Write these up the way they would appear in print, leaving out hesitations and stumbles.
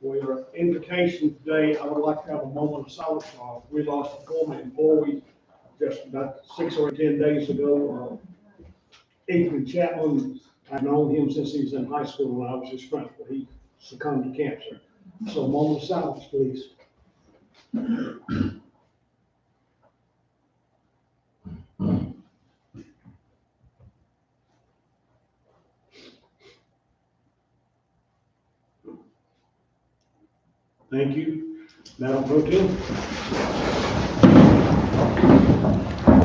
For your invitation today, I would like to have a moment of silence. We lost a former employee just about 6 or 10 days ago. Ethan Chapman, I've known him since he was in high school when I was his principal. He succumbed to cancer. So a moment of silence, please. Thank you. Madam Pro Tem.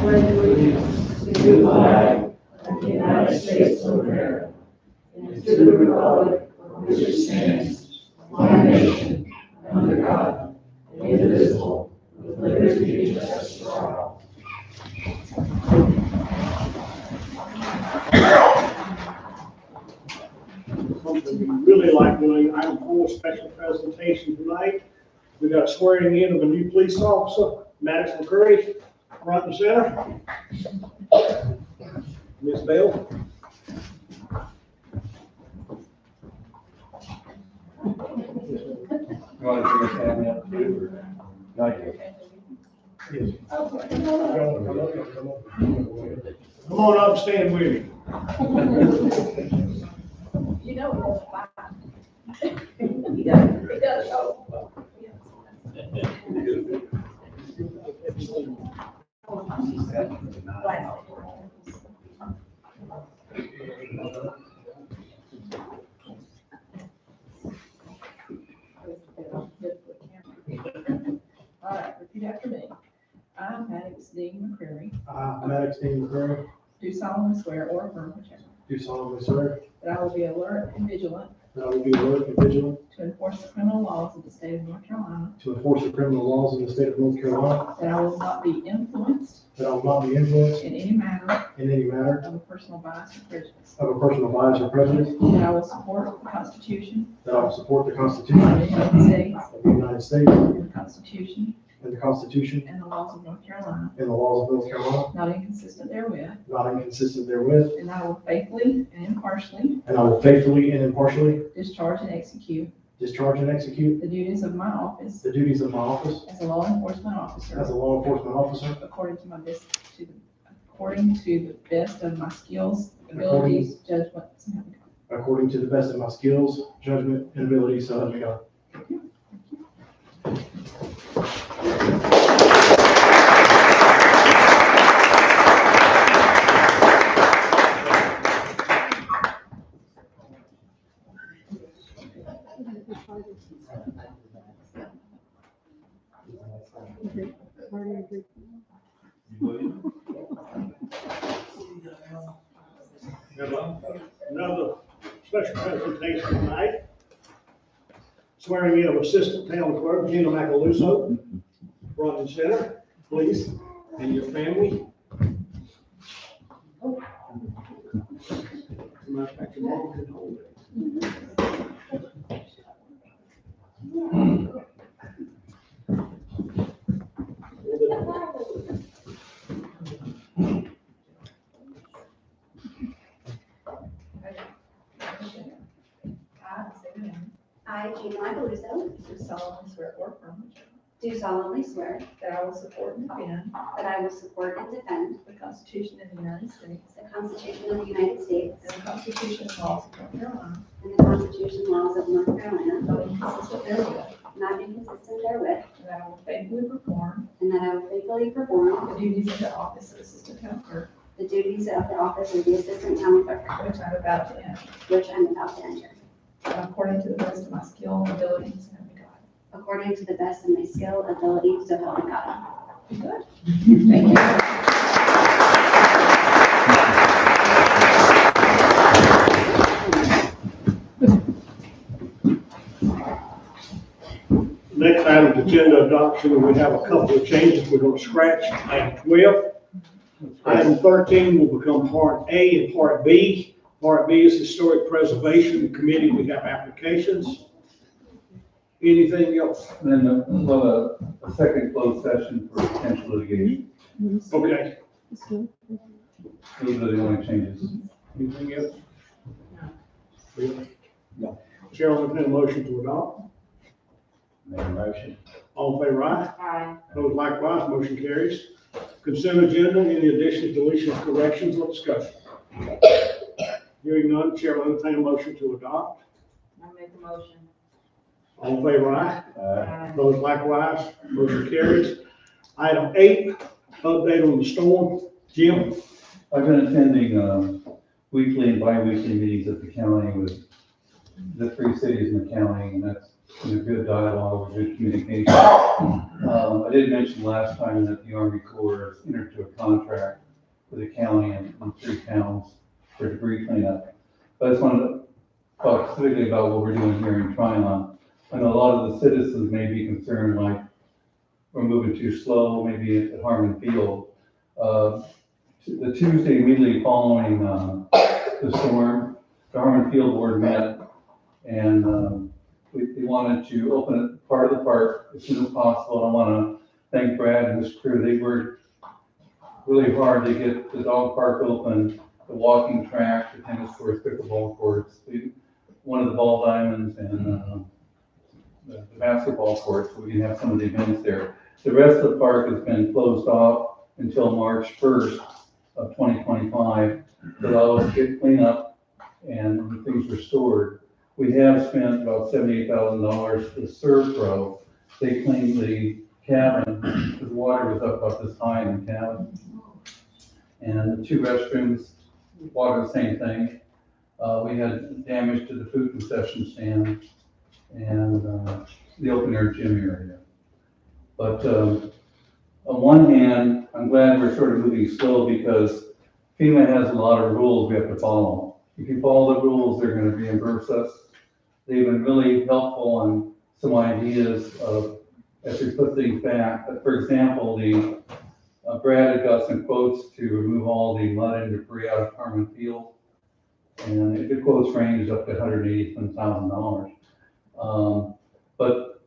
Pledge allegiance to the flag of the United States of America and to the republic for which it stands, one nation, under God, indivisible, with liberty and justice for all. Something we really like doing, item 4, special presentation tonight. We got a swearing in of a new police officer, Maddox McCurry, front and center. Ms. Bell. You want to see your family up too, or not yet? Yes. Come on up, stand with me. You know it was fine. He does, oh. All right, repeat after me. I, Maddox D. McCreary, I, Maddox D. McCurry, do solemnly swear or affirm whichever, do solemnly swear that I will be alert and vigilant that I will be alert and vigilant to enforce the criminal laws of the state of North Carolina, to enforce the criminal laws in the state of North Carolina, that I will not be influenced that I will not be influenced in any matter in any matter of a personal bias or prejudice, of a personal bias or prejudice, that I will support the Constitution that I will support the of Constitution the United States of the United States and the Constitution and the Constitution and the laws of North Carolina, and the laws of North Carolina, not inconsistent therewith, not inconsistent therewith, and I will faithfully and impartially and I will faithfully and impartially discharge and execute discharge and execute the duties of my office the duties of my office as a law enforcement officer as a law enforcement officer according to the best of my skills, abilities, judgments, and abilities. according to the best of my skills, judgment, and abilities, so help me God. Another special presentation tonight. Swearing in of Assistant Town Clerk Gina Macaluso, front and center, please, and your family. Matter of fact, your mom can hold it. I, Gina Macaluso, Do solemnly swear or affirm do solemnly swear that I will support and defend that I will support and defend the Constitution of the United States the Constitution of the United States and the Constitution and laws of North Carolina, and the Constitution and laws of North Carolina, not inconsistent therewith, not inconsistent therewith, and that I will faithfully perform and that I will faithfully perform the duties of the office of Assistant Town Clerk, the duties of the office of the Assistant Town Clerk, which I'm about to enter, which I'm about to enter, according to the best of my skill and abilities, and God. according to the best of my skill, ability, so help me God. Good. Thank you. Next item, agenda adoption, we have a couple of changes we're going to scratch. Item 12. Item 13 will become Part A and Part B. Part B is Historic Preservation Committee. We have applications. Anything else? Then, a second closed session for potential litigation. Okay. Those are the only changes. Anything else? No. Chair will entertain a motion to adopt. Make a motion. All in favor, aye? Aye. Opposed, likewise, motion carries. Consent agenda, any additions, deletions, corrections, or discussion? Hearing none, chair will entertain a motion to adopt. I make a motion. All in favor, aye? Aye. Opposed, likewise, motion carries. Item 8, update on the storm. Jim? I've been attending weekly and bi-weekly meetings at the county with the 3 cities in the county, and that's been a good dialogue, good communication. I did mention last time that the Army Corps has entered into a contract with the county and 3 towns for debris cleanup. But I just wanted to talk specifically about what we're doing here in Tryon. I know a lot of the citizens may be concerned, like, we're moving too slow, maybe at Harmon Field. The Tuesday immediately following the storm, the Harmon Field Board met, and we wanted to open part of the park as soon as possible. I want to thank Brad and his crew. They worked really hard to get the dog park open, the walking track, the tennis courts, pickleball courts, one of the ball diamonds, and the basketball courts, so we can have some of the events there. The rest of the park has been closed off until March 1st of 2025 to allow us to get cleanup and things restored. We have spent about $78,000 for Servpro. They cleaned the cabin, because the water was up about this high in the cabin. And the 2 restrooms, water, the same thing. We had damage to the food concession stand and the open air gym area. But on one hand, I'm glad we're sort of moving slow because FEMA has a lot of rules we have to follow. If you follow the rules, they're going to reimburse us. They've been really helpful on some ideas of as we put things back. For example, Brad had got some quotes to remove all the mud and debris out of Harmon Field, and the quotes range up to $187,000. But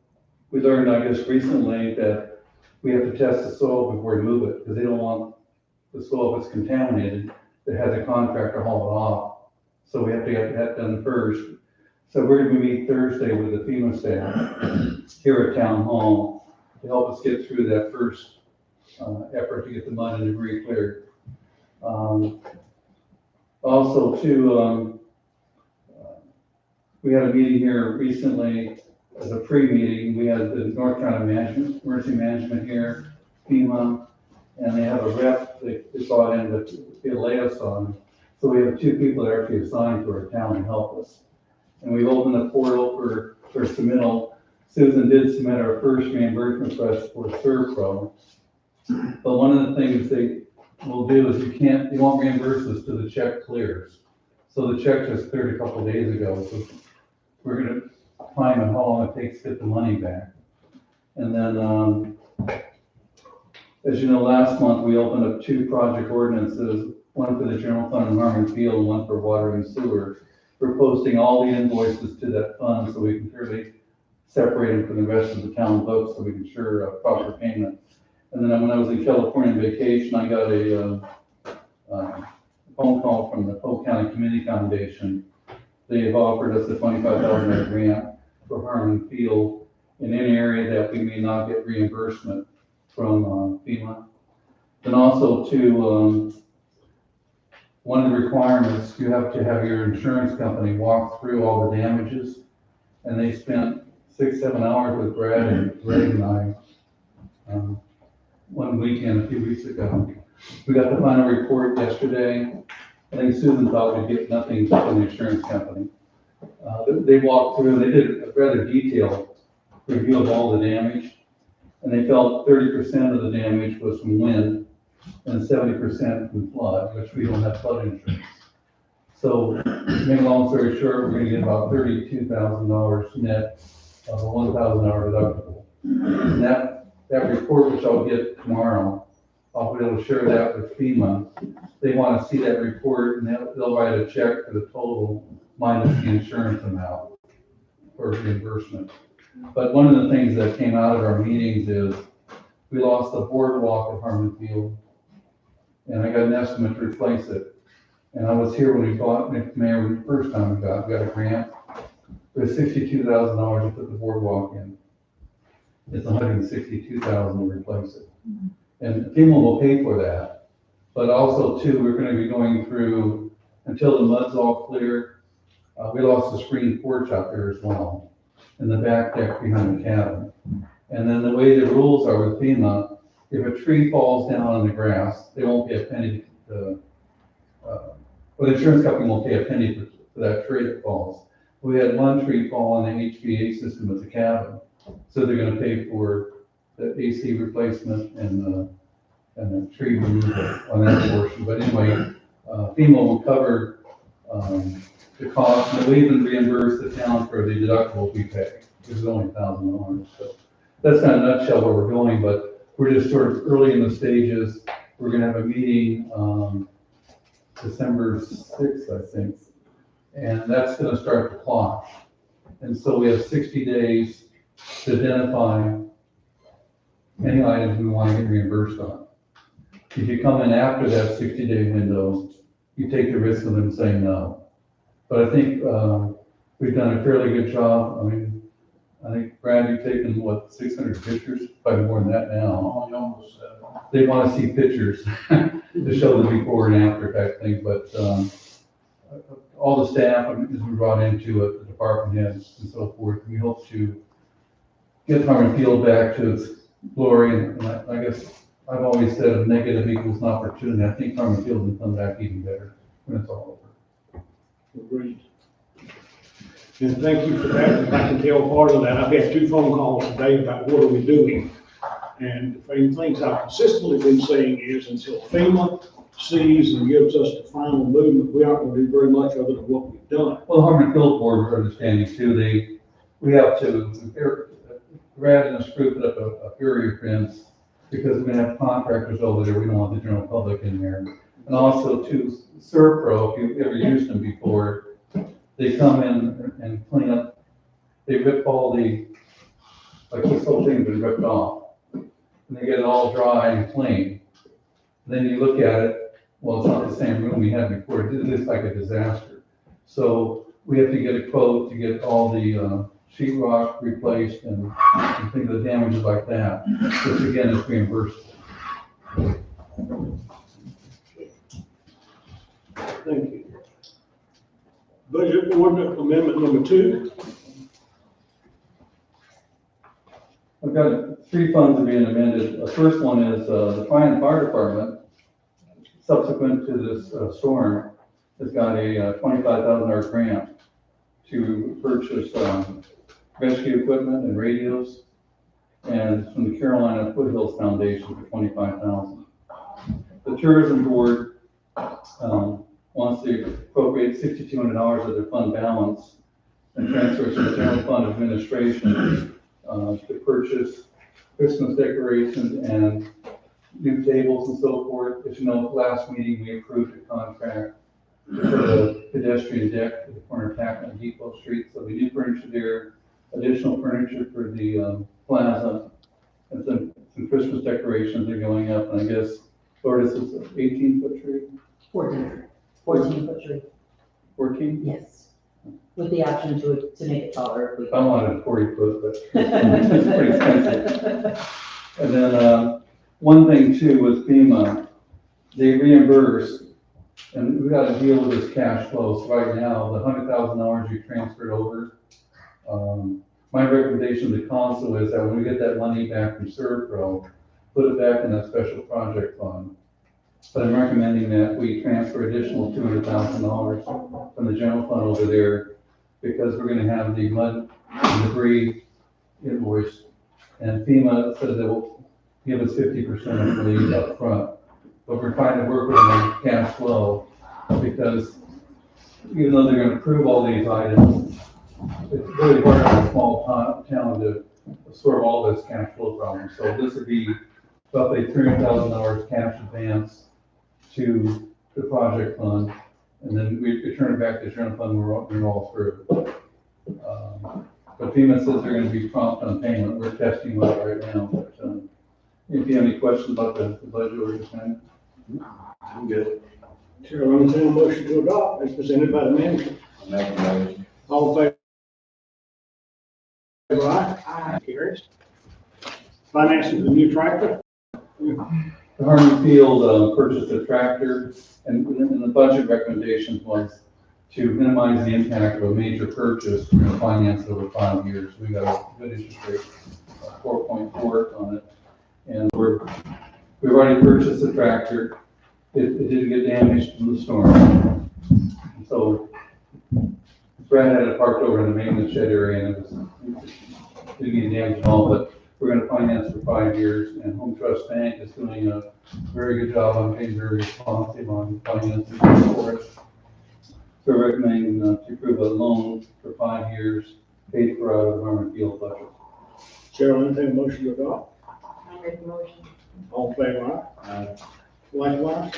we learned, I guess, recently that we have to test the soil before we move it, because they don't want the soil, if it's contaminated, to have the contractor haul it off. So we have to get that done first. So we're going to meet Thursday with the FEMA staff here at Town Hall to help us get through that first effort to get the mud and debris cleared. Also, too, we had a meeting here recently as a pre-meeting. We had the North Carolina Emergency Management here, FEMA, and they have a rep they brought in to be a liaison. So we have 2 people that are actually assigned to our town to help us. And we've opened the portal for submittal. Susan did submit our first reimbursement request for Servpro. But one of the things they will do is you won't reimburse us till the check clears. So the check just cleared a couple of days ago. So we're going to find out how long it takes to get the money back. And then, as you know, last month we opened up 2 project ordinances, one for the general fund in Harmon Field, and one for water and sewer. We're posting all the invoices to that fund so we can clearly separate them from the rest of the town books so we can ensure proper payment. And then when I was in California on vacation, I got a phone call from the Polk County Community Foundation. They have offered us a $25,000 grant for Harmon Field in any area that we may not get reimbursement from FEMA. Then also to one of the requirements, you have to have your insurance company walk through all the damages. And they spent 6-7 hours with Brad and Greg and I one weekend a few weeks ago. We got the final report yesterday. I think Susan thought we'd get nothing from the insurance company. They walked through, they did a rather detailed review of all the damage. And they felt 30% of the damage was from wind and 70% from flood, which we don't have flood insurance. So, to make a long story short, we're gonna get about $32,000 net of a $1,000 deductible. And that report, which I'll get tomorrow, I'll be able to share that with FEMA. They wanna see that report, and they'll write a check for the total minus the insurance amount for reimbursement. But one of the things that came out of our meetings is we lost the boardwalk at Harmon Field, and I got an estimate to replace it. And I was here when we bought Mayor the first time we got a grant. It was $62,000 to put the boardwalk in. it's $162,000 to replace it. And FEMA will pay for that. But also too, we're gonna be going through, until the mud's all clear, we lost the screen porch out there as well, in the back deck behind the cabin. And then the way the rules are with FEMA, if a tree falls down on the grass, they won't pay a penny well, the insurance company won't pay a penny for that tree that falls. We had one tree fall on the HVAC system at the cabin, so they're gonna pay for the AC replacement and the tree removal on that portion. But anyway, FEMA will cover, the cost, and we even reimburse the town for the deductible we pay, which is only $1,000. So that's kind of a nutshell where we're going, but we're just sort of early in the stages. We're gonna have a meeting, December 6th, I think, and that's gonna start the clock. And so we have 60 days to identify any items we want to get reimbursed on. If you come in after that 60-day window, you take the risk of them saying no. But I think we've done a fairly good job. I mean, I think, Brad, you've taken, what, 600 pictures? Probably more than that now. They want to see pictures to show the before and after type thing. But all the staff has been brought into it, the department heads and so forth. We hope to get Harmon Field back to its glory. And I guess I've always said a negative equals an opportunity. I think Harmon Field will come back even better when it's all over. Agreed. And thank you for that. If I can tell part of that, I've had 2 phone calls today about what are we doing. And the main things I've consistently been saying is until FEMA sees and gives us the final movement, we aren't going to do very much other than what we've done. Well, Harmon Field Board, understanding too, we have to, Brad and his group put up a barrier fence because we're gonna have contractors over there. We don't want the general public in there. And also too, Serpro, if you've ever used them before, they come in and clean up, they rip all the, like this whole thing's been ripped off. And they get it all dry and clean. Then you look at it, well, it's not the same room we had before. It's like a disaster. So we have to get a quote to get all the sheetrock replaced and things of damages like that, which again is reimbursed. Thank you. Budget ordinance amendment number 2. I've got 3 funds being amended. The first one is the Fire Department, subsequent to this storm, has got a $25,000 grant to purchase rescue equipment and radios, and it's from the Carolina Foothills Foundation for $25,000. The Tourism Board wants to appropriate $6,200 of their fund balance and transfer it to the General Fund Administration to purchase Christmas decorations and new tables and so forth. As you know, last meeting we approved a contract for the pedestrian deck at the corner of Tackle and Depot Street. So we new furniture there, additional furniture for the plaza, and some Christmas decorations are going up. And I guess, Lord, this is an 18-foot tree? 14-foot tree. 14? Yes. With the option to make it taller if we. I wanted 40 foot, but it's pretty expensive. And then one thing too with FEMA, they reimburse, and we got to deal with this cash flow. So right now, the $100,000 you transferred over, my recommendation to the council is that when we get that money back from Serpro, put it back in that special project fund. But I'm recommending that we transfer additional $200,000 from the general fund over there, because we're gonna have the mud and debris invoice. And FEMA says they will give us 50% of the lead up front. But we're trying to work with them on cash flow, because even though they're gonna approve all these items, it's really hard in a small town to absorb all this cash flow problem. So this would be roughly $300,000 cash advance to the project fund, and then we return it back to the general fund when we're all through. But FEMA says they're going to be prompt on payment. We're testing that right now. But if you have any questions about the budget or anything, I'm good. Chair, I'll entertain a motion to adopt as presented by the manager. Make a motion. All in favor? Aye. Carries. Financing the new tractor. The Harmon Field purchased a tractor, and the budget recommendations was to minimize the impact of a major purchase, finance over 5 years. We got a good interest rate, 4.4 on it. And we've already purchased the tractor. It didn't get damaged from the storm. So Brad had it parked over in the maintenance shed area, and it didn't get damaged at all, but we're gonna finance for 5 years, and Home Trust Bank is doing a very good job on being very responsive on financing for it. So we're recommending to approve a loan for 5 years, paid for out of the Harmon Field budget. Chair, will entertain a motion to adopt. I make a motion. All in favor, aye? Likewise,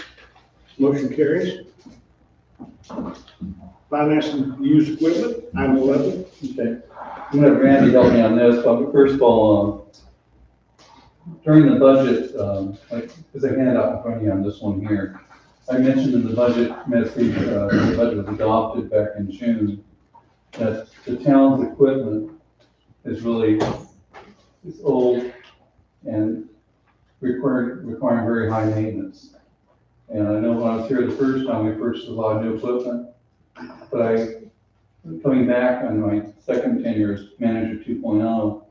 motion carries. Financing used equipment, item 11. Okay, I'm gonna have Randy help me on this, but first of all, during the budget, there's a handout in front of you on this one here. I mentioned in the budget message, the budget was adopted back in June, that the town's equipment is really, it's old and requiring very high maintenance. And I know when I was here the first time, we purchased a lot of new equipment, but coming back on my second tenure as manager 2.0,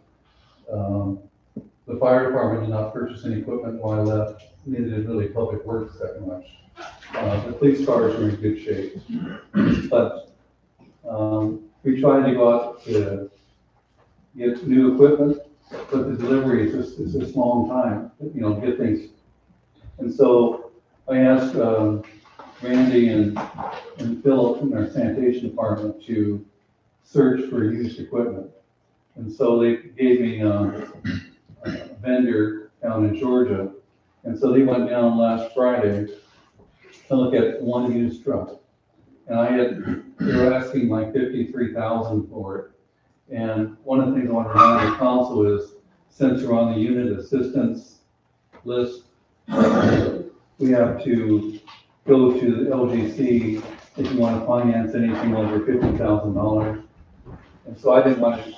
the fire department did not purchase any equipment while I left, neither did really public works that much. The police cars are in good shape, but we tried to go out to get new equipment, but the delivery is just a long time, to get things. And so I asked Randy and Philip in our sanitation department to search for used equipment. And so they gave me a vendor down in Georgia. And so they went down last Friday to look at one used truck. And they were asking like $53,000 for it. And one of the things I want to remind the council is, since you're on the unit assistance list, we have to go to the LGC if you want to finance anything over $50,000. And so I didn't want to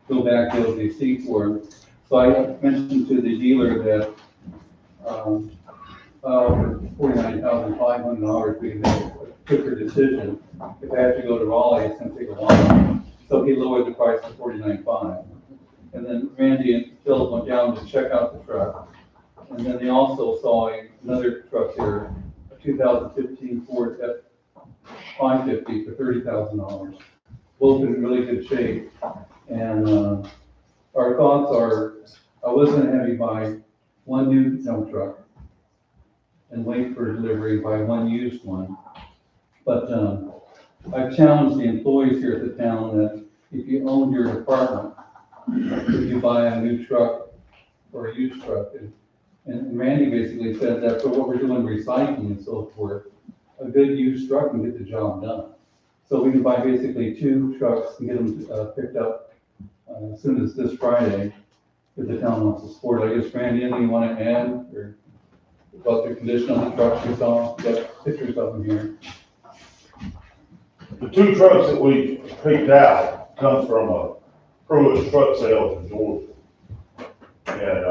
go back to LGC for it. So I mentioned to the dealer that for $49,500, we can make a quicker decision. If I have to go to Raleigh, it's going to take a while. So he lowered the price to $49,500. And then Randy and Philip went down to check out the truck. And then they also saw another truck here, a 2015 Ford F-550 for $30,000. Both in really good shape. And our thoughts are, I was going to have you buy one new dump truck and wait for delivery, buy one used one. But I've challenged the employees here at the town that if you own your department, if you buy a new truck or a used truck, and Randy basically said that for what we're doing, recycling and so forth, a good used truck can get the job done. So we can buy basically 2 trucks and get them picked up as soon as this Friday, if the town wants to support it. I guess, Randy, anything you want to add or about the condition of the trucks you saw? We've got pictures of them here. The 2 trucks that we picked out come from a Pruitt truck sales in Georgia. And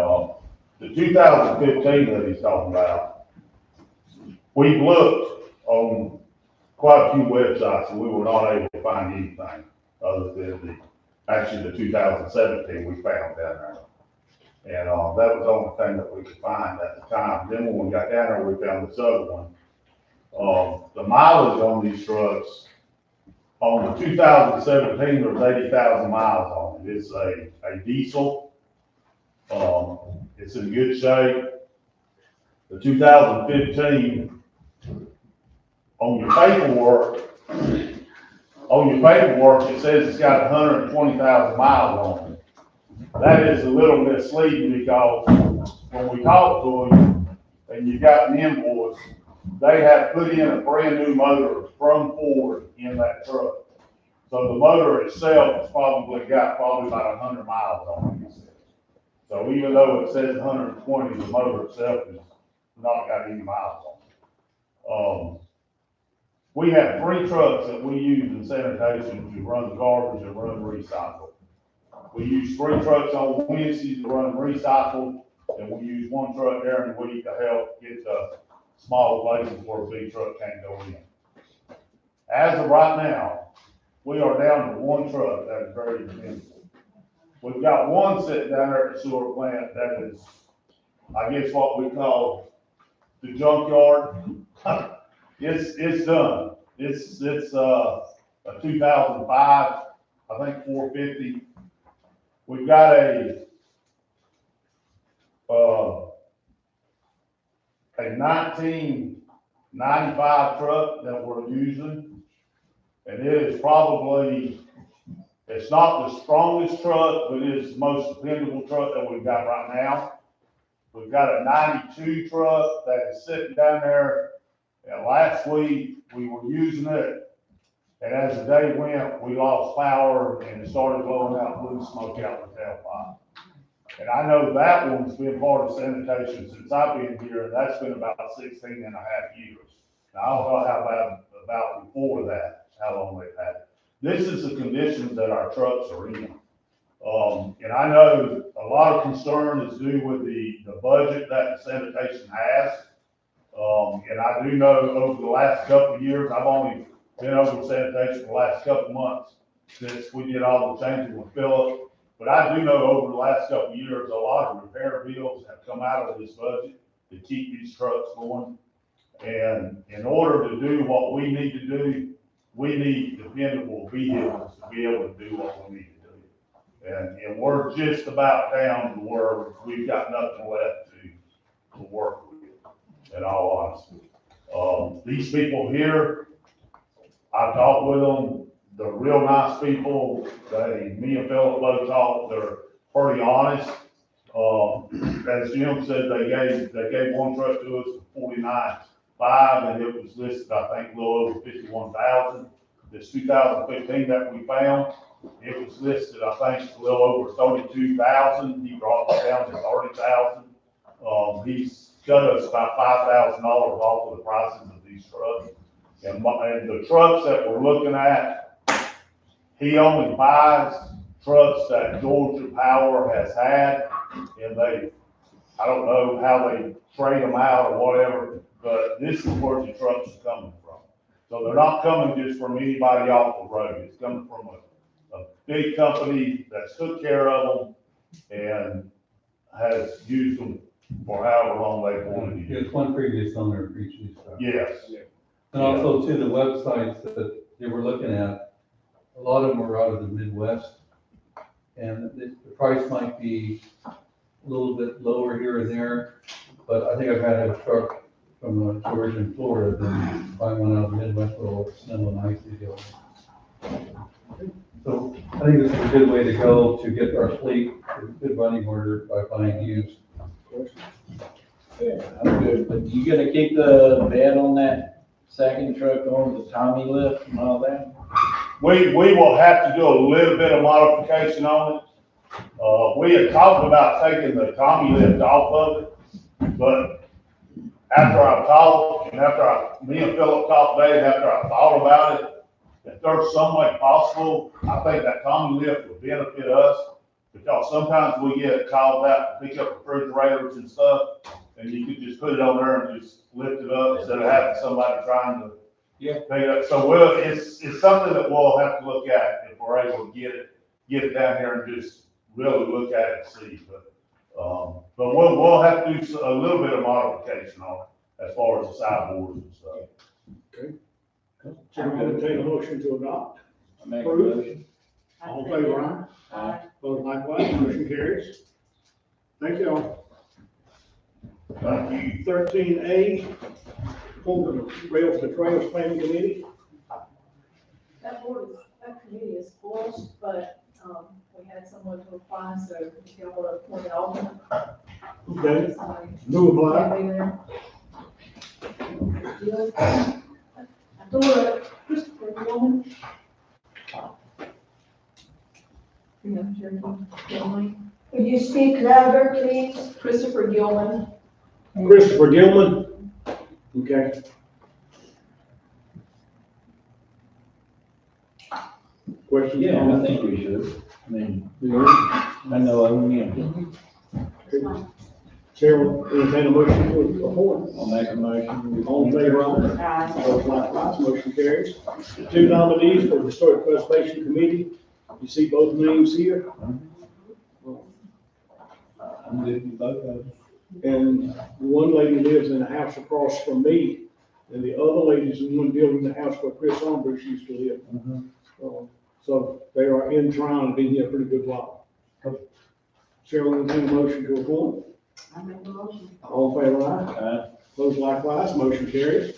the 2015 that he's talking about, we've looked on quite a few websites and we were not able to find anything other than the 2017 we found down there. And that was the only thing that we could find at the time. Then when we got down there, we found this other one. The mileage on these trucks, on the 2017, there's 80,000 miles on it. It's a diesel. It's in good shape. The 2015, on your paperwork, it says it's got 120,000 miles on it. That is a little misleading because when we talked to them and you got an invoice, they had put in a brand new motor from Ford in that truck. So the motor itself has probably got about 100 miles on it. So even though it says 120, the motor itself has not got any miles on it. We have 3 trucks that we use in sanitation to run the garbage and run the recycle. We use 3 trucks on Wednesdays to run recycle, and we use 1 truck during the week to help get the small places where a big truck can't go in. As of right now, we are down to 1 truck that is very dependable. We've got 1 sitting down there at the sewer plant that is, I guess what we call the junkyard. It's done. It's a 2005, I think 450. We've got a 1995 truck that we're using, and it is probably, it's not the strongest truck, but it is the most dependable truck that we've got right now. We've got a 92 truck that is sitting down there, and last week we were using it, and as the day went, we lost power and it started blowing out blue smoke out the tailpipe. And I know that one's been part of sanitation since I've been here, and that's been about 16 and a half years. Now, I don't know how about before that, how long they've had it. This is the conditions that our trucks are in. And I know a lot of concern is due with the budget that the sanitation has. And I do know over the last couple of years, I've only been over sanitation the last couple of months since we did all the changing with Philip. But I do know over the last couple of years, a lot of repair bills have come out of this budget to keep these trucks going. And in order to do what we need to do, we need dependable vehicles to be able to do what we need to do. And we're just about down to where we've got nothing left to work with, in all honesty. These people here, I talked with them, they're real nice people. Me and Philip both talked, they're pretty honest. As Jim said, they gave 1 truck to us for $49,500, and it was listed, I think, a little over $51,000. This 2015 that we found, it was listed, I think, a little over $32,000. He brought it down to $30,000. He's cut us about $5,000 off of the prices of these trucks. And the trucks that we're looking at, he only buys trucks that Georgia Power has had, and I don't know how they trade them out or whatever, but this is where the trucks are coming from. So they're not coming just from anybody off the road. It's coming from a big company that's took care of them and has used them for however long they wanted to use. There's 1 previous owner for each of these trucks. Yes. And also to the websites that they were looking at, a lot of them were out of the Midwest. And the price might be a little bit lower here and there, but I think I've had a truck from Georgia and Florida than buy one out of the Midwest with all the snow and ice they deal with. So I think this is a good way to go to get our fleet to good running order by buying used. Yeah, I'm good, but you gonna keep the bed on that second truck on the Tommy lift and all that? We will have to do a little bit of modification on it. We had talked about taking the Tommy lift off of it, but after I talked, and me and Philip talked today, and after I thought about it, if there's some way possible, I think that Tommy lift would benefit us, because sometimes we get called out to pick up refrigerators and stuff, and you could just put it on there and just lift it up instead of having somebody trying to pick it up. So it's something that we'll have to look at if we're able to get it down here and just really look at it and see. But we'll have to do a little bit of modification on it as far as the sideboards and stuff. Okay. So I'm gonna take a motion to adopt. I make a motion. All in favor, aye? Aye. Vote likewise, motion carries. Thank you all. Thank you. 13A, appointment of Rails to Trails Planning Committee. That committee is full, but, we had someone to apply, so if y'all want to appoint an alternate. Okay, Somebody new apply. can be there. I thought Christopher Gilman. Gilman. Would you speak louder, please? Christopher Gilman. Christopher Gilman. Okay. Questions? Yeah, I think we should. I mean, You know, I know of them, yeah. Chair will entertain a motion to appoint. I'll make a motion. All in favor, aye. Opposed, likewise, motion carries. The two nominees for the Historic Preservation Committee, you see both names here. I'm good with both of them. And one lady lives in the house across from me, and the other lady's in one building, the house where Chris Umbridge used to live. So they are in town and been here a pretty good while. Chair will entertain a motion to appoint. I make a motion. All in favor, aye. Opposed, likewise, motion carries.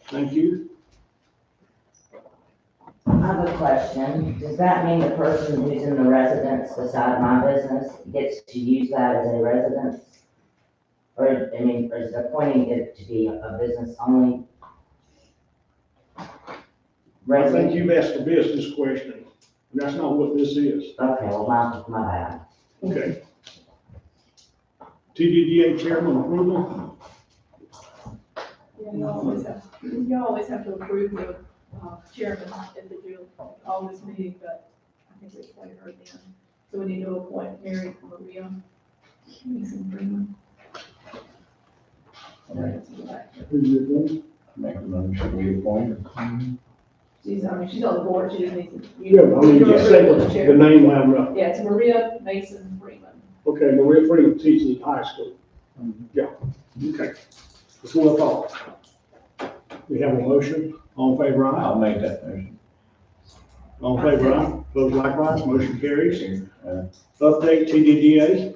Thank you. I have a question. Does that mean the person who's in the residence beside my business gets to use that as a residence? Or, I mean, or is it appointing it to be a business only? I think Resident? you've asked a business question, and that's not what this is. Okay, well, my bad. Okay. TDDA chairman approval. Yeah, you always have to approve the chairman at the August meeting, but I think we appointed her then. So we need to appoint Mary Maria Mason Freeman. Who's your appoint? Make a motion, we appoint her. She's on the board, she just needs to. Yeah, I mean, just say the name loud enough. Yeah, it's Maria Mason Freeman. Okay, Maria Freeman teaches at high school. Yeah, okay. That's what I thought. We have a motion. All in favor, aye. I'll make that motion. All in favor, aye. Opposed, likewise, motion carries. Update TDDA.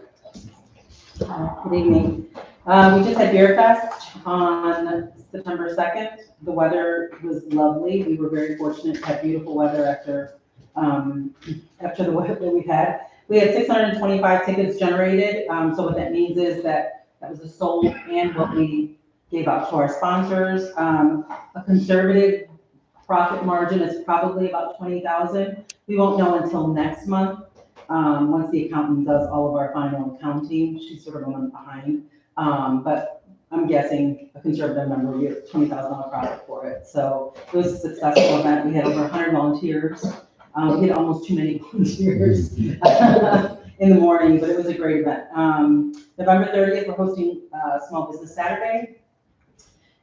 Good evening. We just had Beer Fest on September 2nd. The weather was lovely. We were very fortunate to have beautiful weather after the weather that we've had. We had 625 tickets generated. So what that means is that was a sold and what we gave out to our sponsors. A conservative profit margin is probably about 20,000. We won't know until next month. Once the accountant does all of our final accounting, she's sort of a month behind. But I'm guessing a conservative number, we have $20,000 profit for it. So it was a successful event. We had over 100 volunteers. We had almost too many volunteers in the morning, but it was a great event. November 30th, we're hosting Small Business Saturday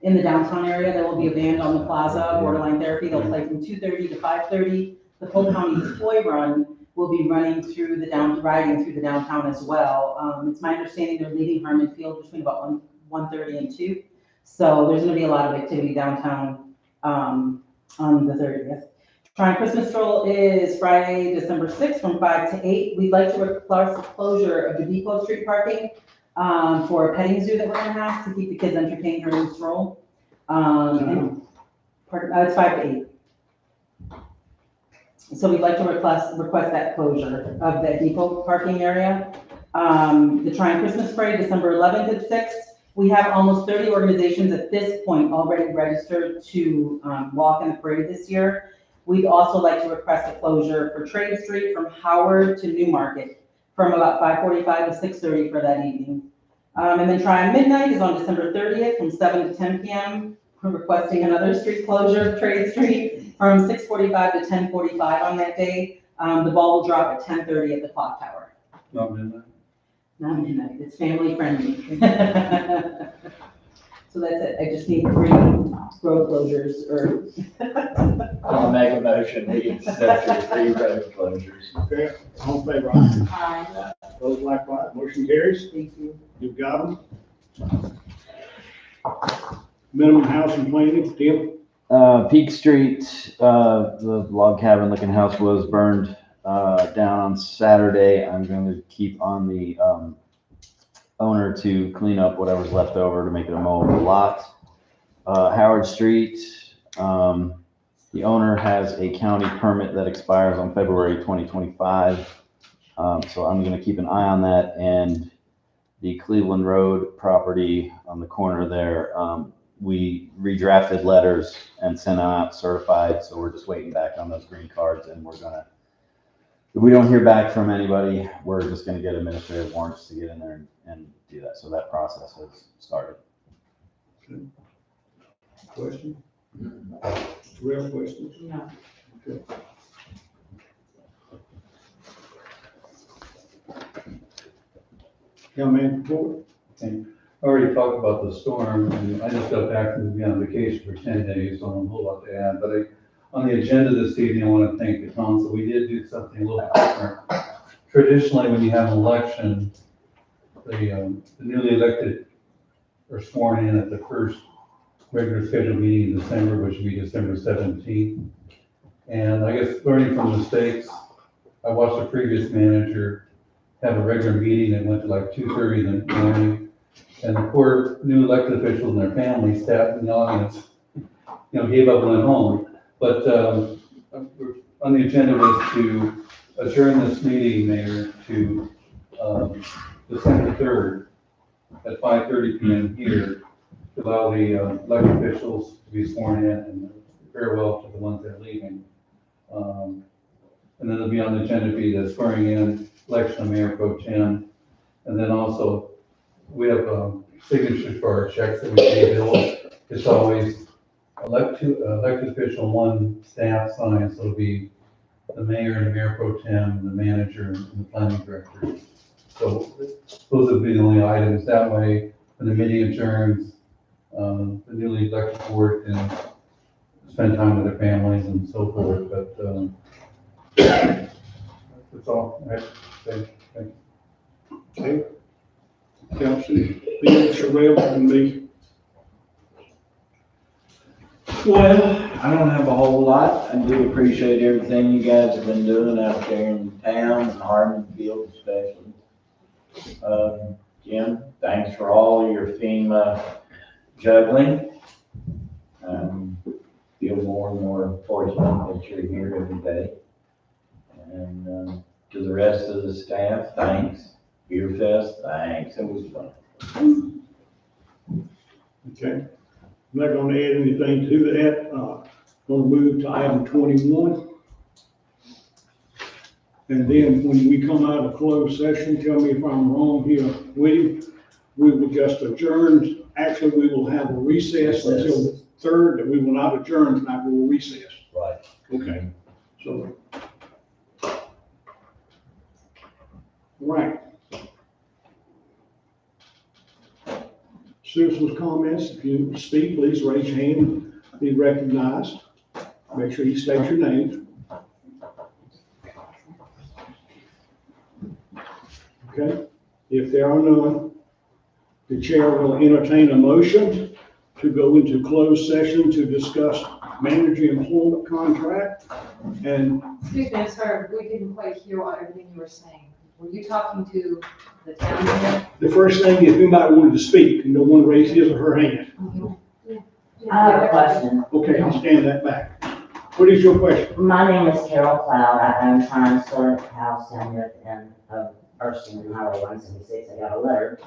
in the downtown area. There will be a band on the plaza, Borderline Therapy. They'll play from 2:30 to 5:30. The Polk County Toy Run will be riding through the downtown as well. It's my understanding they're leaving Harmon Field between about 1:30 and 2. So there's gonna be a lot of activity downtown on the 30th. Trying Christmas Stroll is Friday, December 6th from 5 to 8. We'd like to request the closure of the Depot Street parking for a petting zoo that we're gonna have to keep the kids entertained during the stroll. It's 5 to 8. So we'd like to request that closure of that depot parking area. The Trying Christmas Parade, December 11th at 6. We have almost 30 organizations at this point already registered to walk in the parade this year. We'd also like to request a closure for Trade Street from Howard to Newmarket from about 5:45 to 6:30 for that evening. And then Trying Midnight is on December 30th from 7 to 10 p.m. We're requesting another street closure of Trade Street from 6:45 to 10:45 on that day. The ball will drop at 10:30 at the clock tower. Not midnight. Not midnight, it's family friendly. So that's it, I just need 3 road closures or. I'll make a motion, we accept your 3 road closures. Okay, all in favor, aye. Aye. Opposed, likewise, motion carries. Thank you. You've got them. Minimum housing planning, Tim? Peak Street, the log cabin looking house was burned down on Saturday. I'm going to keep on the owner to clean up whatever's left over to make it a mowable lot. Howard Street, the owner has a county permit that expires on February 2025. So I'm going to keep an eye on that. And the Cleveland Road property on the corner there, we redrafted letters and sent out certified. So we're just waiting back on those green cards, and we're gonna, if we don't hear back from anybody, we're just gonna get administrative warrants to get in there and do that. So that process has started. Question? Real questions? No. Okay. Town manager report. I already talked about the storm, and I just got back from being on vacation for 10 days, so I don't have a whole lot to add. But on the agenda this evening, I want to thank the council. We did do something a little bit different. Traditionally, when you have an election, the newly elected are sworn in at the first regular scheduled meeting in December, which would be December 17th. And I guess learning from mistakes, I watched the previous manager have a regular meeting that went to like 2:30 in the morning. And the poor new elected officials and their families sat in the audience, gave up and went home. But on the agenda was to adjourn this meeting, Mayor, to December 3rd at 5:30 PM here, to allow the elected officials to be sworn in and farewell to the ones that are leaving. And then it'll be on the agenda to be the swearing in, election of Mayor Pro Tem. And then also, we have signatures for our checks that we pay bills. It's always elected official, one staff sign, so it'll be the mayor and the mayor pro tem, and the manager and the planning director. So those would be the only items. That way, when the meeting adjourns, the newly elected board can spend time with their families and so forth. But that's all. Right? Thank you. Okay. Councilman Bill, Sherelle, and me. Well, I don't have a whole lot. I do appreciate everything you guys have been doing out there in town and Harmonfield especially. Jim, thanks for all your FEMA juggling. Feel more and more fortunate that you're here every day. And to the rest of the staff, thanks. Beer Fest, thanks. It was fun. Okay. I'm not gonna add anything to that. Gonna move to item 21. And then when we come out of closed session, tell me if I'm wrong here, William, we will just adjourn. Actually, we will have a recess until the 3rd, that we will not adjourn tonight, we will recess. Right. Okay. So. Right. Citizens' comments, if you speak, please raise your hand, be recognized. Make sure you state your name. Okay, if there are none, the chair will entertain a motion to go into closed session to discuss manager employment contract and. Excuse me, I'm sorry, we didn't quite hear everything you were saying. Were you talking to the town here? The first thing is anybody wanted to speak, and no one raised his or her hand. I have a question. Okay, I'll stand that back. What is your question? My name is Carol Cloud. I own Triumph Store House down here at the end of Erskine and Highway 176. I got a letter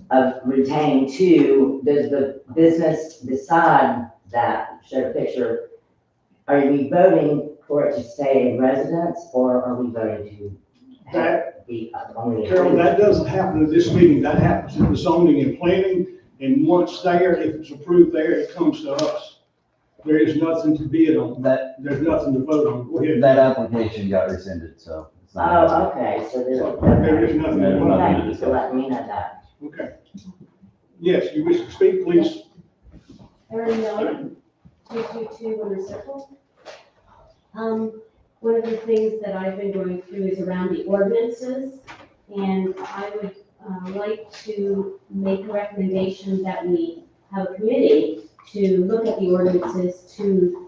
of retaining two. Does the business decide that? Show a picture. Are we voting for it to stay in residence, or are we voting to have it be only? Carol, that doesn't happen at this meeting. That happens in the zoning and planning. And once there, if it's approved there, it comes to us. There is nothing to bid on. There's nothing to vote on. Go ahead. That application got rescinded, so. it's not- Oh, okay, so there's. There is nothing to vote on. Thank you for letting me know that. Okay. Yes, you wish to speak, please? Erin Miller, 222 Winter Circle. One of the things that I've been going through is around the ordinances, and I would like to make a recommendation that we have a committee to look at the ordinances, to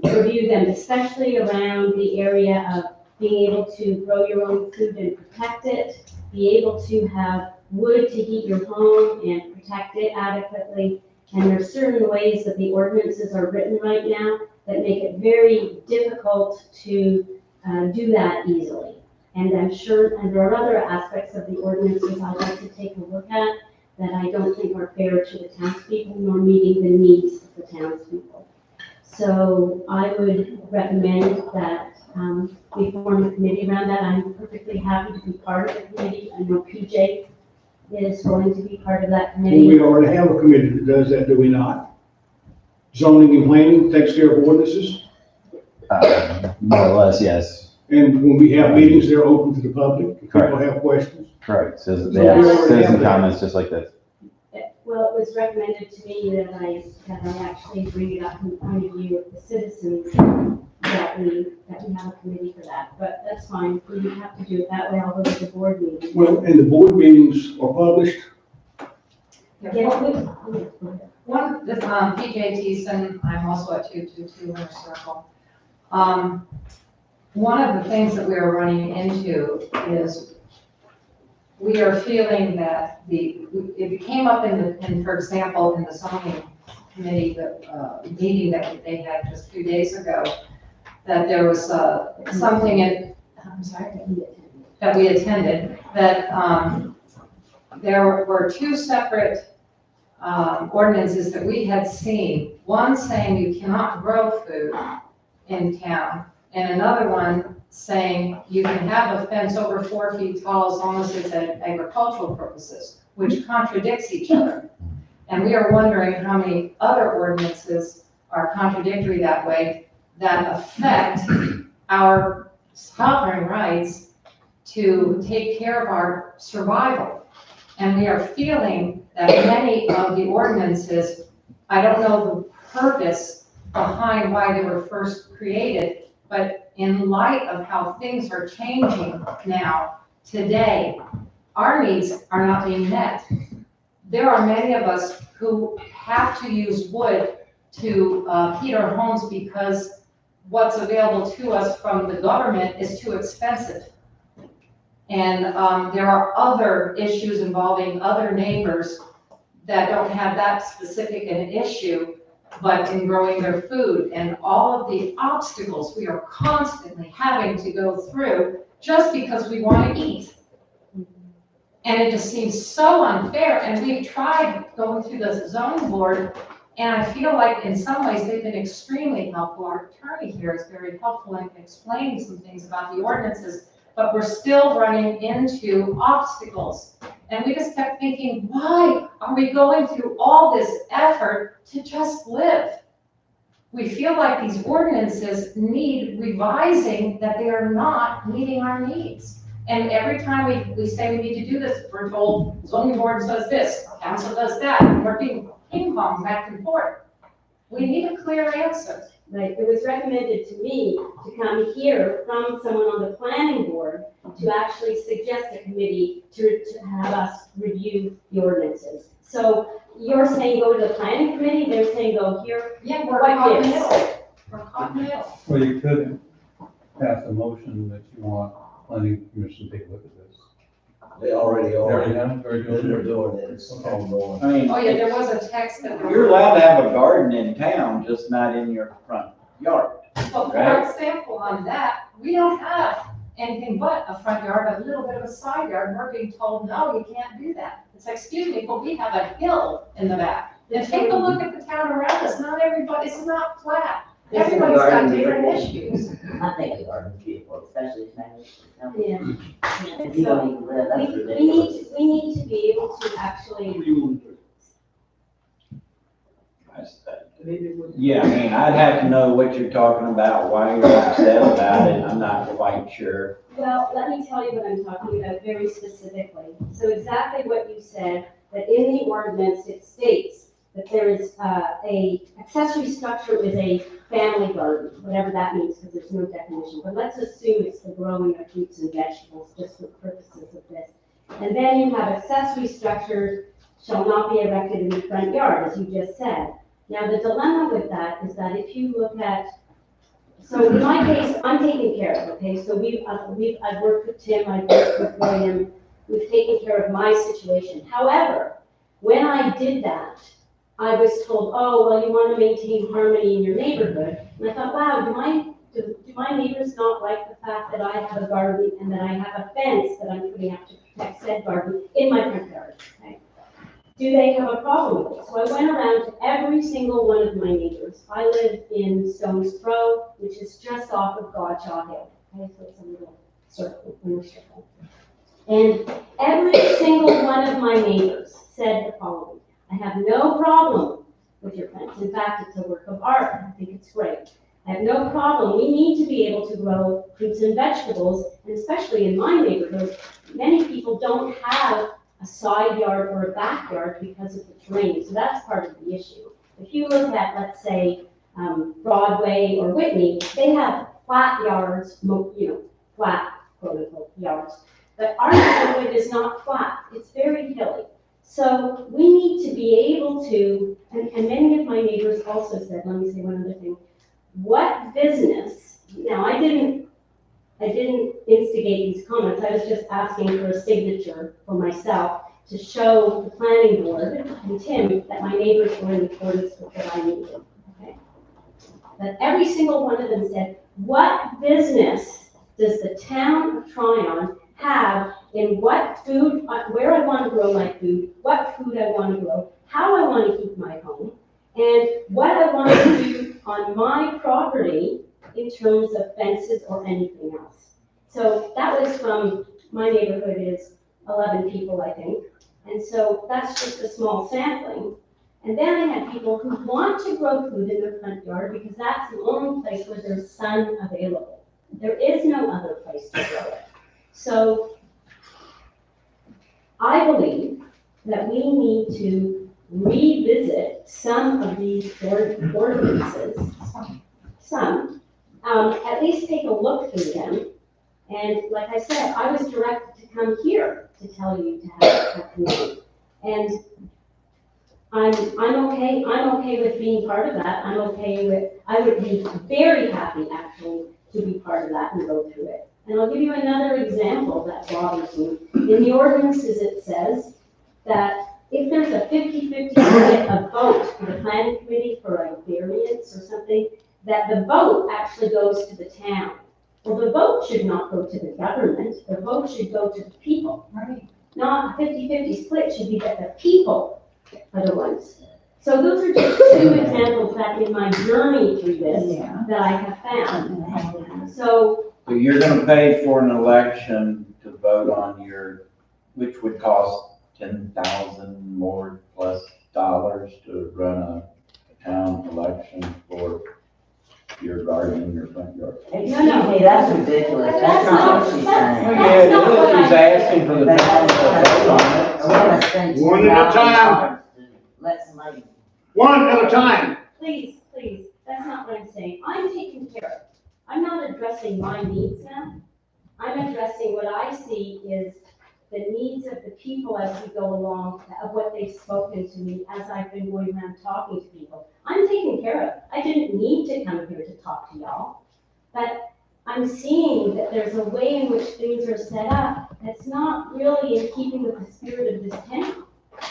review them, especially around the area of being able to grow your own food and protect it, be able to have wood to heat your home and protect it adequately. And there are certain ways that the ordinances are written right now that make it very difficult to do that easily. And I'm sure, and there are other aspects of the ordinances I'd like to take a look at that I don't think are fair to the townspeople, nor meeting the needs of the townspeople. So I would recommend that we form a committee around that. I'm perfectly happy to be part of the committee. I know PJ is going to be part of that Well, committee. we already have a committee that does that, do we not? Zoning and planning takes care of ordinances. More or less, yes. And when we have meetings, they're open to the public, if people have questions. Correct, says they have citizen comments just like this. Well, it was recommended to me that I actually bring it up from the point of view of the citizens, that we have a committee for that, but that's fine, we don't have to do it that way, I'll go to the board meeting. Well, and the board meetings are published. One, this, PJ Thiessen, I'm also at 222 Winter Circle. One of the things that we are running into is we are feeling that it came up for example, in the zoning committee, the meeting that they had just 2 days ago, that there was something that we attended, that there were two separate ordinances that we had seen. One saying you cannot grow food in town, and another one saying you can have a fence over 4 feet tall as long as it's at agricultural purposes, which contradicts each other. And we are wondering how many other ordinances are contradictory that way that affect our sovereign rights to take care of our survival. And we are feeling that many of the ordinances, I don't know the purpose behind why they were first created, but in light of how things are changing now, today, our needs are not being met. There are many of us who have to use wood to heat our homes because what's available to us from the government is too expensive. And there are other issues involving other neighbors that don't have that specific an issue, but in growing their food, and all of the obstacles we are constantly having to go through just because we want to eat. And it just seems so unfair, and we've tried going through the zoning board, and I feel like in some ways they've been extremely helpful. Our attorney here is very helpful in explaining some things about the ordinances, but we're still running into obstacles. And we just kept thinking, why are we going through all this effort to just live? We feel like these ordinances need revising, that they are not meeting our needs. And every time we say we need to do this, we're told zoning board says this, council does that, and we're being ping pong back and forth. We need a clear answer. Right, it was recommended to me to come here from someone on the planning board to actually suggest a committee to have us review the ordinances. So you're saying go to the planning committee, they're saying go here? Yeah, we're caught in the middle. We're caught in the middle. Well, you could pass a motion that you want planning commission to take a look at this. They already They already are. have, very They're good. doing it, it's ongoing. I mean, Oh yeah, there was a text that. you're allowed to have a garden in town, just not in your front yard. But for Right. example, on that, we don't have anything but a front yard, a little bit of a side yard, and we're being told, no, you can't do that. It's like, excuse me, but we have a hill in the back. And take a look at the town around us, not everybody, it's not flat. Everybody's got different issues. I think the garden's beautiful, especially if it's Yeah. if you don't even live, that's We ridiculous. need to be able to actually, Yeah, I mean, I'd have to know what you're talking about, why you're upset about it, I'm not quite sure. well, let me tell you what I'm talking about very specifically. So exactly what you said, that in the ordinance, it states that there is a accessory structure is a family garden, whatever that means, because there's no definition. But let's assume it's the growing of fruits and vegetables, just for purposes of this. And then you have accessory structures shall not be erected in the front yard, as you just said. Now, the dilemma with that is that if you look at, so in my case, I'm taken care of, okay? So I've worked with Tim, I've worked with William, we've taken care of my situation. However, when I did that, I was told, oh, well, you want to maintain harmony in your neighborhood. And I thought, wow, do my neighbors not like the fact that I have a garden and that I have a fence that I'm putting up to protect said garden in my front yard? Okay? Do they have a problem with it? So I went around to every single one of my neighbors. I live in Stones Throw, which is just off of Godshaw Hill. Okay, so it's a little circle, inner circle. And every single one of my neighbors said the following: I have no problem with your fence. In fact, it's a work of art. I think it's great. I have no problem. We need to be able to grow fruits and vegetables, and especially in my neighborhood, many people don't have a side yard or a backyard because of the terrain, so that's part of the issue. If you look at, let's say, Broadway or Whitney, they have flat yards, flat quote unquote yards. But our neighborhood is not flat, it's very hilly. So we need to be able to, and many of my neighbors also said, let me say one other thing. What business, now I didn't instigate these comments, I was just asking for a signature for myself to show the planning board and Tim that my neighbors were in accordance with what I needed, okay? But every single one of them said, what business does the town of Tryon have in what food, where I want to grow my food, what food I want to grow, how I want to keep my home, and what I want to do on my property in terms of fences or anything else. So that was from, my neighborhood is 11 people, I think. And so that's just a small sampling. And then I had people who want to grow food in their front yard because that's the only place where there's sun available. There is no other place to grow it. So I believe that we need to revisit some of these ordinances, at least take a look through them. And like I said, I was directed to come here to tell you to have a committee. And I'm okay with being part of that. I would be very happy actually to be part of that and go through it. And I'll give you another example that bothers me. In the ordinances, it says that if there's a 50-50 split of vote for the planning committee for a variance or something, that the vote actually goes to the town. Well, the vote should not go to the government. The vote should go to the people. Right. Not a 50-50 split should be that the people are the ones. So those are just two examples that in my journey through this that I have found. So you're gonna pay for an election to vote on which would cost $10,000 more plus dollars to run a town election for your garden in your front yard. Excuse me, that's ridiculous. That's not what she's saying. She's asking for the town to vote on it. One at a time. Let somebody. One at a time. please, that's not what I'm saying. I'm taken care of. I'm not addressing my needs now. I'm addressing what I see is the needs of the people as we go along, of what they've spoken to me as I've been going around talking to people. I'm taken care of. I didn't need to come here to talk to y'all, but I'm seeing that there's a way in which things are set up that's not really in keeping with the spirit of this town.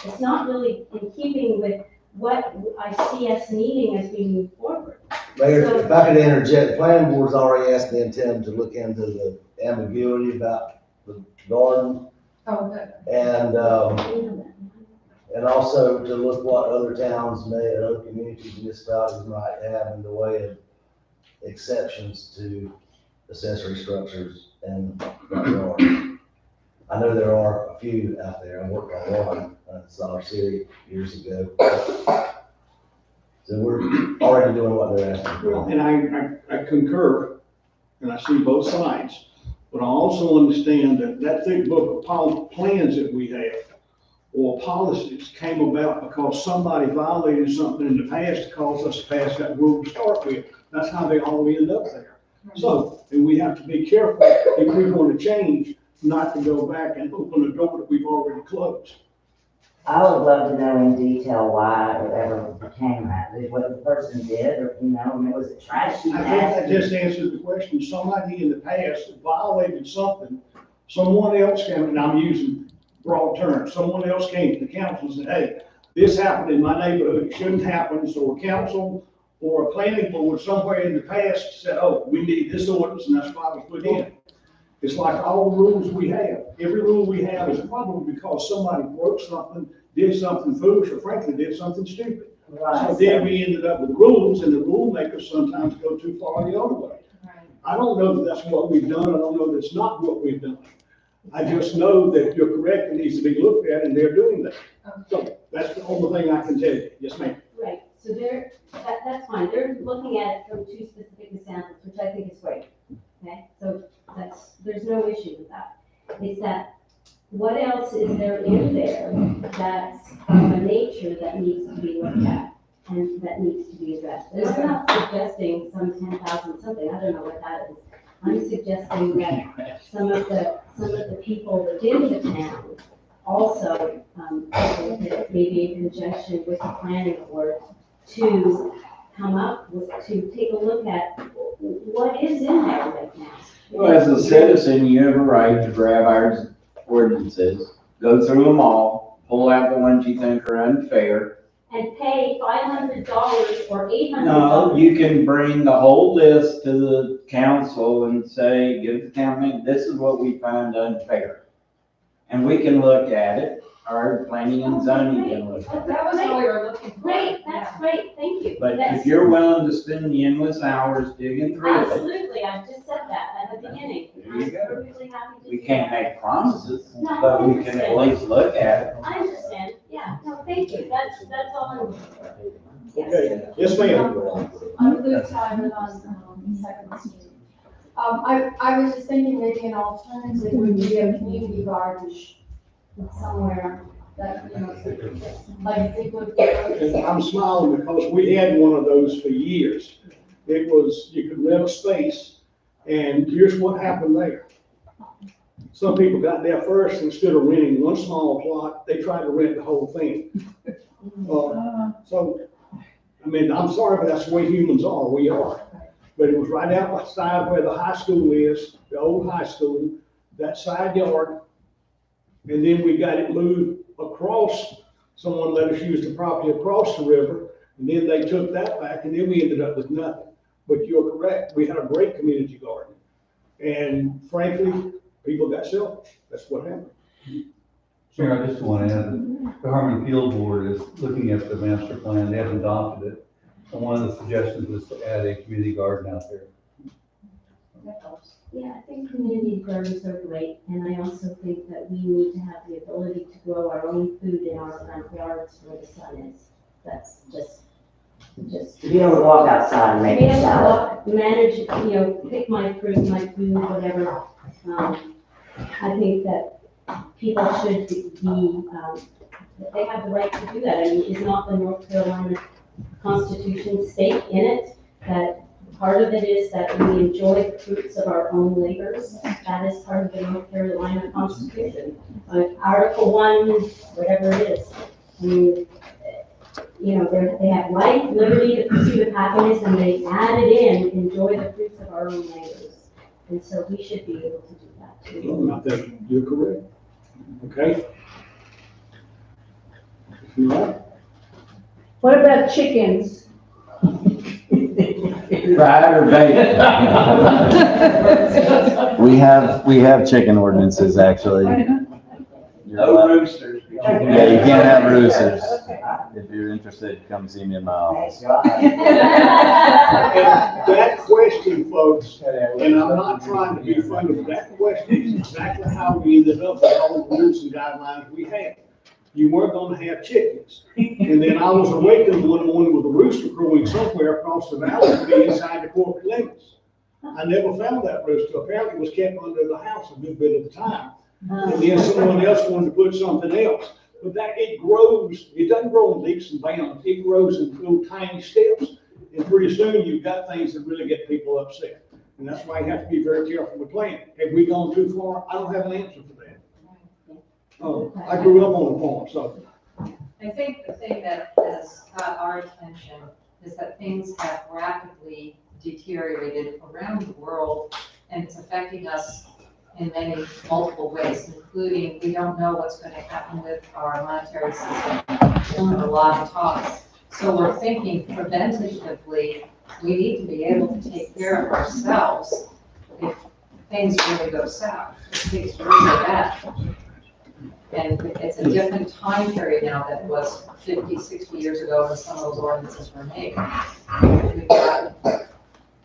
It's not really in keeping with what I see us needing as we move forward. Mayor, if I could interject, the planning board's already asked me and Tim to look into the ambiguity about the garden. Oh, good. And also to look what other towns may, other communities, municipalities might have in the way of exceptions to accessory structures and front yards. I know there are a few out there. I worked on one, Solar City years ago. So we're already doing what they're asking Well, for. and I concur, and I see both sides, but I also understand that thick book of plans that we have, or policies, came about because somebody violated something in the past that caused us to pass that rule to start with. That's how they all end up there. So, and we have to be careful if we're going to change, not to go back and open a door that we've already closed. I would love to know in detail why it ever became that, what the person did, or, was it trashy? I think that just answered the question. Somebody in the past violated something, someone else came, and I'm using broad terms, someone else came to the council and said, hey, this happened in my neighborhood, it shouldn't happen, so a council or a planning board somewhere in the past said, oh, we need this ordinance, and that's why it was put in. It's like all the rules we have. Every rule we have is probably because somebody broke something, did something foolish, or frankly, did something stupid. Right. So then we ended up with rules, and the rule makers sometimes go too far the other way. Right. I don't know that that's what we've done. I don't know that's not what we've done. I just know that you're correct. It needs to be looked at, and they're doing that. So that's the only thing I can tell you. Yes, ma'am. Right, so that's fine, they're looking at it from two specific examples, which I think is great, okay? So there's no issue with that. It's that, what else is there in there that's of a nature that needs to be looked at and that needs to be addressed? And I'm not suggesting some 10,000 something, I don't know what that is. I'm suggesting that some of the people within the town also, maybe in conjunction with the planning board, to come up with, to take a look at what is in there right now. Well, as a citizen, you have a right to grab our ordinances, go through them all, pull out the ones you think are unfair. And pay $500 or $800. No, you can bring the whole list to the council and say, give the county, this is what we find unfair. And we can look at it, or planning and zoning can look at it. That was what we were looking for. Great, that's great, thank you. But if you're willing to spend the endless hours digging through it, Absolutely, I just said that at the beginning. There you go. I'm perfectly happy to we do can't that. make promises, No, but I we can at understand. least look at it. I understand, yeah, no, thank you, that's all I'm looking for. Yes. Okay, yes, ma'am. I'm Luke Simon on Second Street. I was just thinking maybe an alternative would be a community garden somewhere that, you know, like they would. And I'm smiling because we had one of those for years. It was, you could rent a space, and here's what happened there. Some people got there first, instead of renting one small plot, they tried to rent the whole thing. So, I mean, I'm sorry, but that's the way humans are, we are. But it was right outside where the high school is, the old high school, that side yard. And then we got it moved across, someone let us use the property across the river, and then they took that back, and then we ended up with nothing. But you're correct, we had a great community garden. And frankly, people got selfish, that's what happened. Mayor, I just want to add that the Harmon Field Board is looking at the master plan, they haven't adopted it. And one of the suggestions is to add a community garden out there. Yeah, I think community gardens are great, and I also think that we need to have the ability to grow our own food in our front yards where the sun is. That's just. To be able to walk outside and make Be a able to salad. walk, manage, you know, pick my fruit, my food, whatever. I think that people should that they have the right to do that. I mean, is not the North Carolina Constitution state in it that part of it is that we enjoy the fruits of our own labors? That is part of the North Carolina Constitution. Article 1, whatever it is. I mean, you know, they have life, liberty, the pursuit of happiness, and they added in, enjoy the fruits of our own labors. And so we should be able to do that too. I think you're correct. Okay? Yeah. What about chickens? Fried or baked? We have chicken ordinances, actually. You're No allowed- roosters. Yeah, you can't have roosters. If you're interested, come see me in my office. And that question, folks, and I'm not trying to be funny, but that question is exactly how we ended up with all the rules and guidelines we had. You weren't gonna have chickens. And then I was awakened one morning with a rooster crowing somewhere across the valley to be inside the corporate limits. I never found that rooster. Apparently it was kept under the house a good bit of the time. And then someone else wanted to put something else. But that, it grows, it doesn't grow in leaps and bounds. It grows in little tiny steps. And pretty soon you've got things that really get people upset. And that's why you have to be very careful with planning. Have we gone too far? I don't have an answer for that. I grew up on a farm, so. I think the thing that has got our attention is that things have rapidly deteriorated around the world, and it's affecting us in many multiple ways, including we don't know what's going to happen with our monetary system. There's been a lot of talks. So we're thinking preventatively, we need to be able to take care of ourselves if things really go south, if things really go bad. And it's a different time period now than it was 50, 60 years ago when some of those ordinances were made. We've got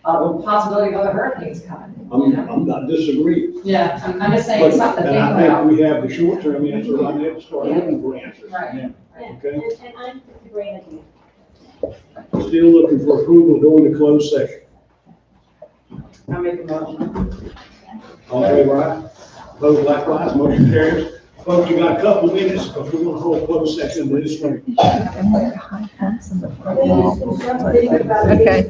a possibility of other hurricanes coming. I'm not disagreeing. Yeah, I'm just saying it's something to And think I about. think we have the short-term answer, I need to start looking for answers. Right. Yeah, Okay. and I think it's a great idea. Still looking for approval to go into closed session. I'll make a motion. All in favor, aye? Opposed, likewise, motion carries. Folks, you got a couple of minutes, because we're gonna hold closed session administrative. Okay.